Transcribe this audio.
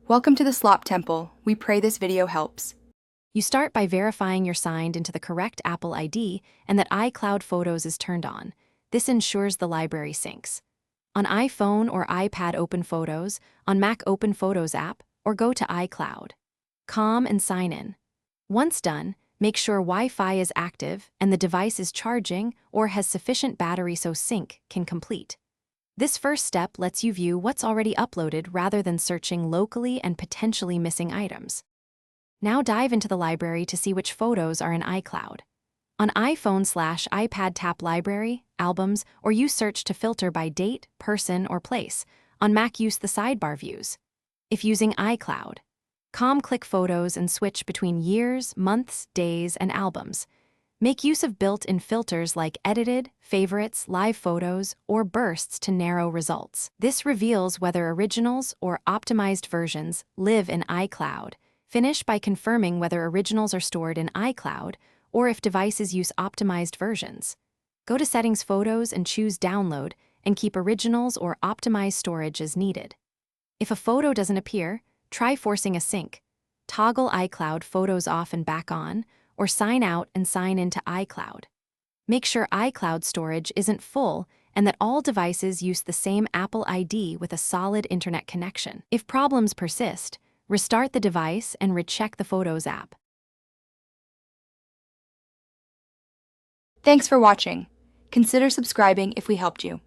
Welcome to the Slop Temple. We pray this video helps. You start by verifying you're signed into the correct Apple ID and that iCloud Photos is turned on. This ensures the library syncs. On iPhone or iPad, open Photos, on Mac, open Photos app, or go to iCloud. And sign in. Once done, make sure Wi-Fi is active and the device is charging or has sufficient battery so sync can complete. This first step lets you view what's already uploaded rather than searching locally and potentially missing items. Now dive into the library to see which photos are in iCloud. On iPhone/iPad, tap Library, Albums, or use Search to filter by date, person, or place. On Mac, use the sidebar views. If using iCloud, click Photos and switch between years, months, days, and albums. Make use of built-in filters like Edited, Favorites, Live Photos, or Bursts to narrow results. This reveals whether originals or optimized versions live in iCloud. Finish by confirming whether originals are stored in iCloud or if devices use optimized versions. Go to Settings, Photos, and choose Download, and keep originals or optimized storage as needed. If a photo doesn't appear, try forcing a sync. Toggle iCloud Photos off and back on, or sign out and sign into iCloud. Make sure iCloud storage isn't full and that all devices use the same Apple ID with a solid internet connection. If problems persist, restart the device and recheck the Photos app. Thanks for watching. Consider subscribing if we helped you.